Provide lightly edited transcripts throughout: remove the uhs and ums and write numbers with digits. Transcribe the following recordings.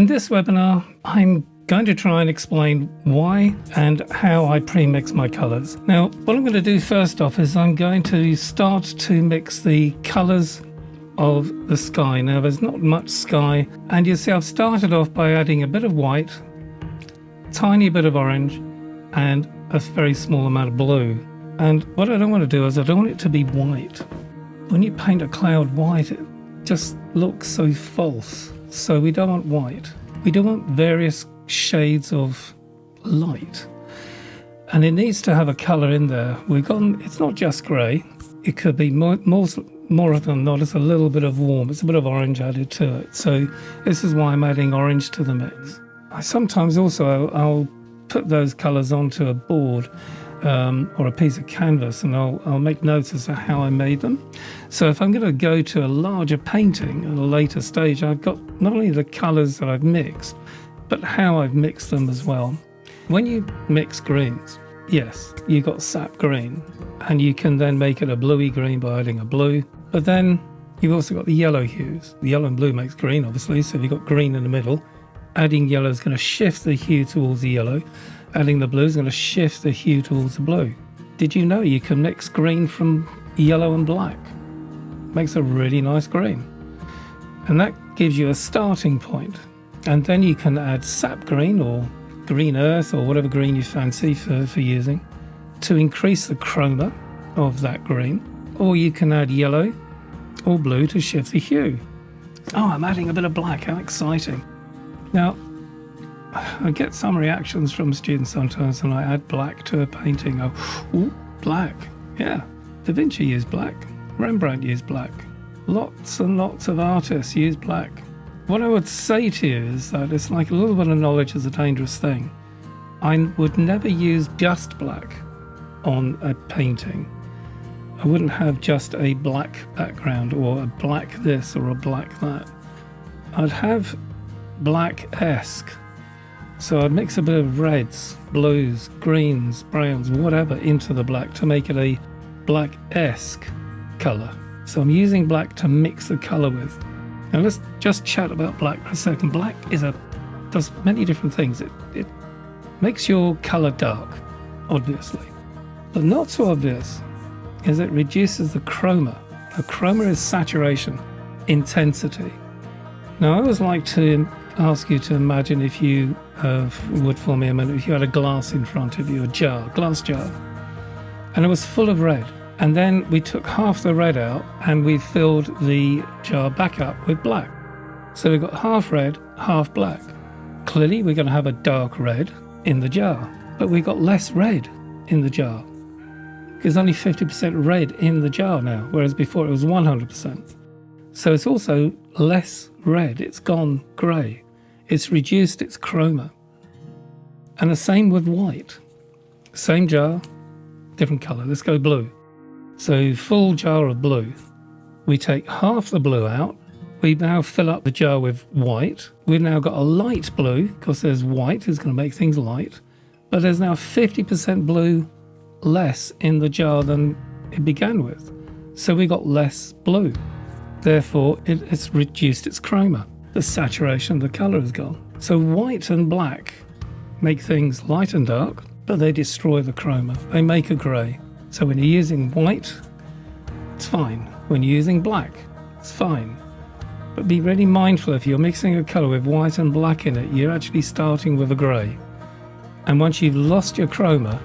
In this webinar, I'm going to try and explain why and how I pre-mix my colours. Now, what I'm going to do first off is I'm going to start to mix the colours of the sky. Now, there's not much sky, and you see I've started off by adding a bit of white, tiny bit of orange, and a very small amount of blue. And what I don't want to do is I don't want it to be white. When you paint a cloud white, it just looks so false. So we don't want white. We do want various shades of light. And it needs to have a colour in there. It's not just grey. It could be more often than not, it's a little bit of warm. It's a bit of orange added to it. So this is why I'm adding orange to the mix. I sometimes also, I'll put those colours onto a board or a piece of canvas, and I'll make notes as to how I made them. So if I'm going to go to a larger painting at a later stage, I've got not only the colours that I've mixed, but how I've mixed them as well. When you mix greens, yes, you got sap green, and you can then make it a bluey green by adding a blue, but then you've also got the yellow hues. The yellow and blue makes green, obviously, so if you've got green in the middle, adding yellow is going to shift the hue towards the yellow. Adding the blue is going to shift the hue towards the blue. Did you know you can mix green from yellow and black? Makes a really nice green. And that gives you a starting point. And then you can add sap green or green earth or whatever green you fancy for using to increase the chroma of that green. Or you can add yellow or blue to shift the hue. Oh, I'm adding a bit of black, how exciting. Now, I get some reactions from students sometimes when I add black to a painting. Oh, ooh, black. Yeah, Da Vinci used black. Rembrandt used black. Lots and lots of artists use black. What I would say to you is that it's like a little bit of knowledge is a dangerous thing. I would never use just black on a painting. I wouldn't have just a black background or a black this or a black that. I'd have black-esque. So I'd mix a bit of reds, blues, greens, browns, whatever into the black to make it a black-esque colour. So I'm using black to mix the colour with. Now let's just chat about black for a second. Black does many different things. It makes your colour dark, obviously. But not so obvious is it reduces the chroma. The chroma is saturation, intensity. Now I always like to ask you to imagine, if you would for me a minute, if you had a glass in front of you, a glass jar, and it was full of red, and then we took half the red out and we filled the jar back up with black. So we've got half red, half black. Clearly we're going to have a dark red in the jar, but we've got less red in the jar. There's only 50% red in the jar now, whereas before it was 100%. So it's also less red, it's gone grey. It's reduced its chroma. And the same with white. Same jar, different colour. Let's go blue. So full jar of blue. We take half the blue out. We now fill up the jar with white. We've now got a light blue, because there's white is going to make things light. But there's now 50% blue less in the jar than it began with. So we got less blue. Therefore, it's reduced its chroma. The saturation of the colour is gone. So white and black make things light and dark, but they destroy the chroma. They make a grey. So when you're using white, it's fine. When you're using black, it's fine. But be really mindful, if you're mixing a colour with white and black in it, you're actually starting with a grey. And once you've lost your chroma,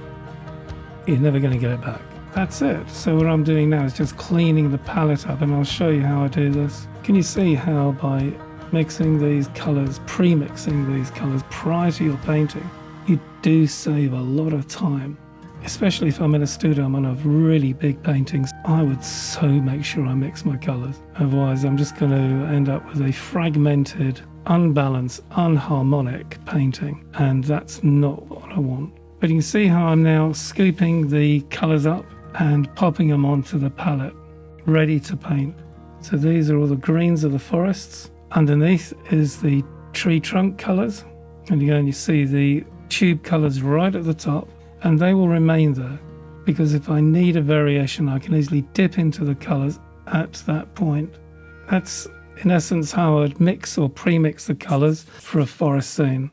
you're never going to get it back. That's it. So what I'm doing now is just cleaning the palette up, and I'll show you how I do this. Can you see how by mixing these colours, pre-mixing these colours prior to your painting, you do save a lot of time? Especially if I'm in a studio, I'm on a really big paintings, I would so make sure I mix my colours. Otherwise I'm just going to end up with a fragmented, unbalanced, unharmonic painting, and that's not what I want. But you can see how I'm now scooping the colours up and popping them onto the palette, ready to paint. So these are all the greens of the forests. Underneath is the tree trunk colours, and again you see the tube colours right at the top, and they will remain there, because if I need a variation I can easily dip into the colours at that point. That's in essence how I'd mix or pre-mix the colours for a forest scene.